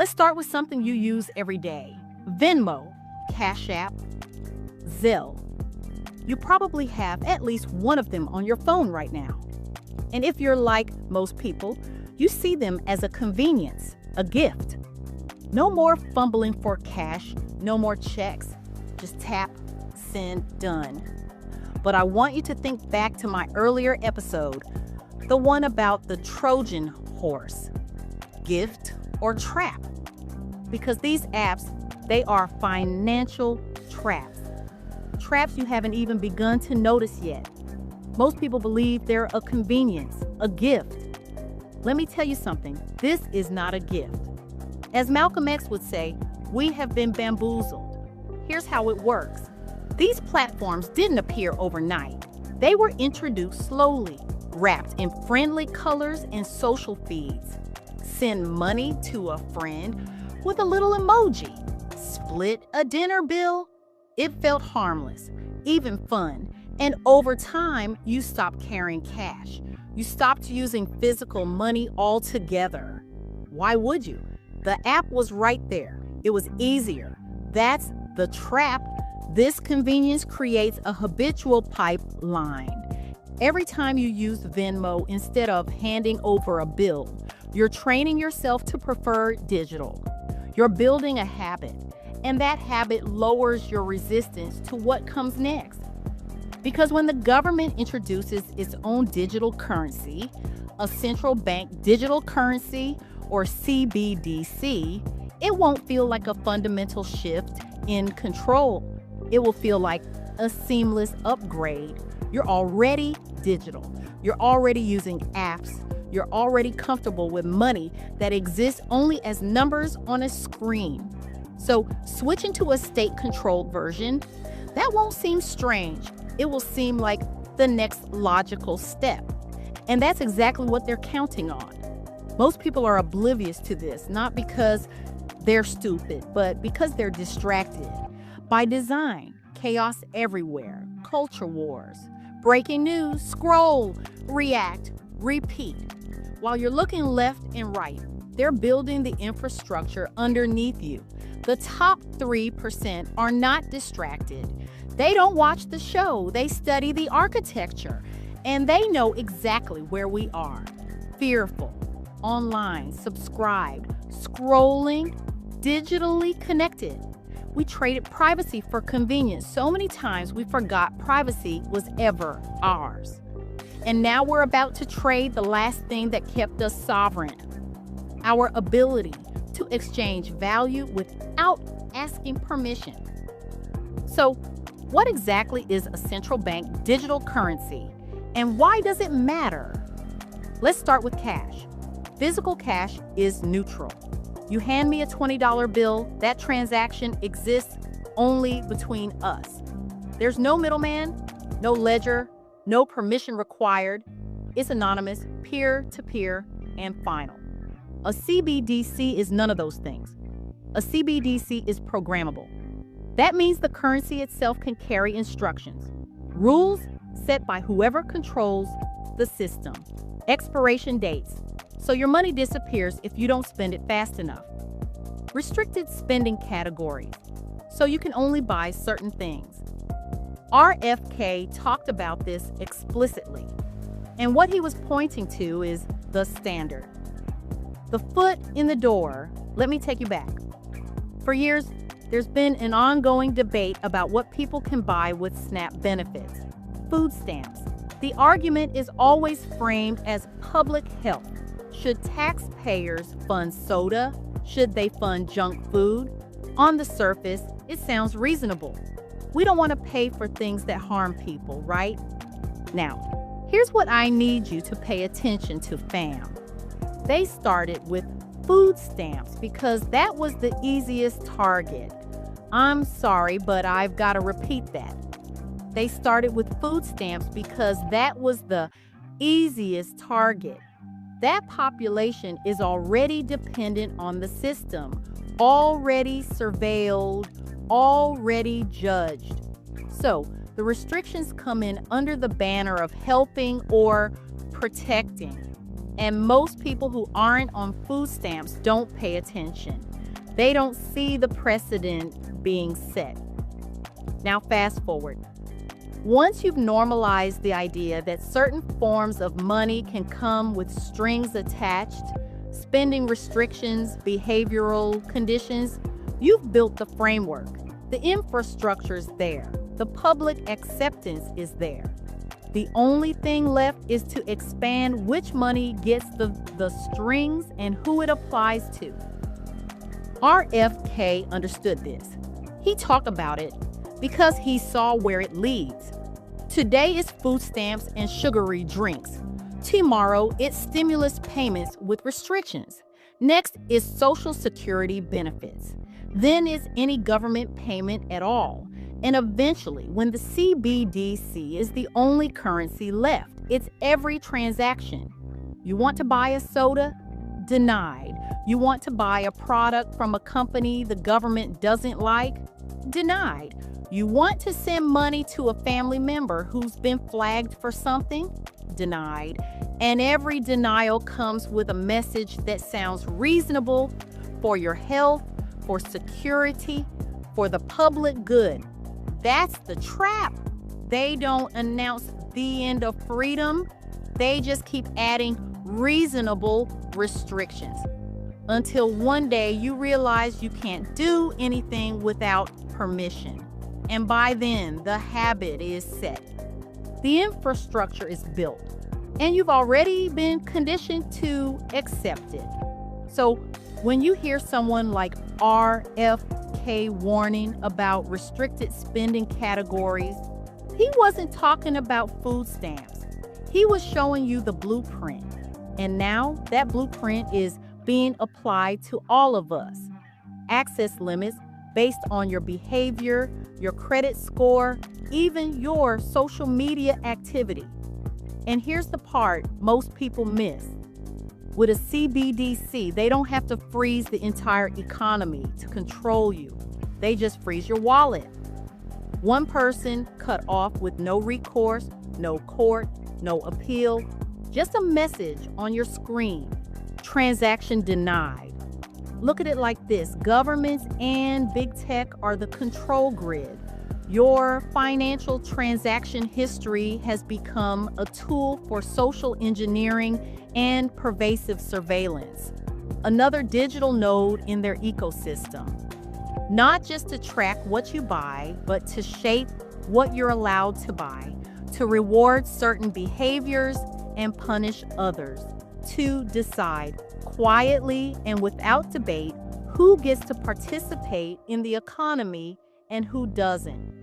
Let's start with something you use every day. Venmo, CashApp, Zelle. You probably have at least one of them on your phone right now. And if you're like most people, you see them as a convenience, a gift. No more fumbling for cash, no more checks. Just tap, send, done. But I want you to think back to my earlier episode, the one about the Trojan horse, gift or trap. Because these apps, they are financial traps. Traps you haven't even begun to notice yet. Most people believe they're a convenience, a gift. Let me tell you something, this is not a gift. As Malcolm X would say, we have been bamboozled. Here's how it works. These platforms didn't appear overnight. They were introduced slowly, wrapped in friendly colors and social feeds. Send money to a friend with a little emoji. Split a dinner bill. It felt harmless, even fun. And over time, you stopped carrying cash. You stopped using physical money altogether. Why would you? The app was right there. It was easier. That's the trap. This convenience creates a habitual pipeline. Every time you use Venmo instead of handing over a bill, you're training yourself to prefer digital. You're building a habit, and that habit lowers your resistance to what comes next. Because when the government introduces its own digital currency, a central bank digital currency, or CBDC, it won't feel like a fundamental shift in control. It will feel like a seamless upgrade. You're already digital. You're already using apps. You're already comfortable with money that exists only as numbers on a screen. So switching to a state-controlled version, that won't seem strange. It will seem like the next logical step. And that's exactly what they're counting on. Most people are oblivious to this, not because they're stupid, but because they're distracted. By design, chaos everywhere, culture wars, breaking news, scroll, react, repeat. While you're looking left and right, they're building the infrastructure underneath you. The top 3% are not distracted. They don't watch the show. They study the architecture, and they know exactly where we are. Fearful, online, subscribed, scrolling, digitally connected. We traded privacy for convenience so many times we forgot privacy was ever ours. And now we're about to trade the last thing that kept us sovereign, our ability to exchange value without asking permission. So, what exactly is a central bank digital currency, and why does it matter? Let's start with cash. Physical cash is neutral. You hand me a $20 bill, that transaction exists only between us. There's no middleman, no ledger, no permission required. It's anonymous, peer-to-peer, and final. A CBDC is none of those things. A CBDC is programmable. That means the currency itself can carry instructions, rules set by whoever controls the system, expiration dates, so your money disappears if you don't spend it fast enough. Restricted spending categories, so you can only buy certain things. RFK talked about this explicitly, and what he was pointing to is the standard. The foot in the door. Let me take you back. For years, there's been an ongoing debate about what people can buy with SNAP benefits, food stamps. The argument is always framed as public health. Should taxpayers fund soda? Should they fund junk food? On the surface, it sounds reasonable. We don't want to pay for things that harm people, right? Now, here's what I need you to pay attention to, fam. They started with food stamps because that was the easiest target. I'm sorry, but I've got to repeat that. They started with food stamps because that was the easiest target. That population is already dependent on the system, already surveilled, already judged. So the restrictions come in under the banner of helping or protecting. And most people who aren't on food stamps don't pay attention. They don't see the precedent being set. Now fast forward. Once you've normalized the idea that certain forms of money can come with strings attached, spending restrictions, behavioral conditions, you've built the framework. The infrastructure is there. The public acceptance is there. The only thing left is to expand which money gets the strings and who it applies to. RFK understood this. He talked about it because he saw where it leads. Today is food stamps and sugary drinks. Tomorrow, it's stimulus payments with restrictions. Next is Social Security benefits. Then is any government payment at all. And eventually, when the CBDC is the only currency left, it's every transaction. You want to buy a soda? Denied. You want to buy a product from a company the government doesn't like? Denied. You want to send money to a family member who's been flagged for something? Denied. And every denial comes with a message that sounds reasonable for your health, for security, for the public good. That's the trap. They don't announce the end of freedom. They just keep adding reasonable restrictions until one day you realize you can't do anything without permission. And by then, the habit is set. The infrastructure is built, and you've already been conditioned to accept it. So when you hear someone like RFK warning about restricted spending categories, he wasn't talking about food stamps. He was showing you the blueprint. And now that blueprint is being applied to all of us. Access limits based on your behavior, your credit score, even your social media activity. And here's the part most people miss. With a CBDC, they don't have to freeze the entire economy to control you. They just freeze your wallet. One person cut off with no recourse, no court, no appeal, just a message on your screen. Transaction denied. Look at it like this. Governments and big tech are the control grid. Your financial transaction history has become a tool for social engineering and pervasive surveillance. Another digital node in their ecosystem. Not just to track what you buy, but to shape what you're allowed to buy, to reward certain behaviors and punish others, to decide quietly and without debate who gets to participate in the economy and who doesn't.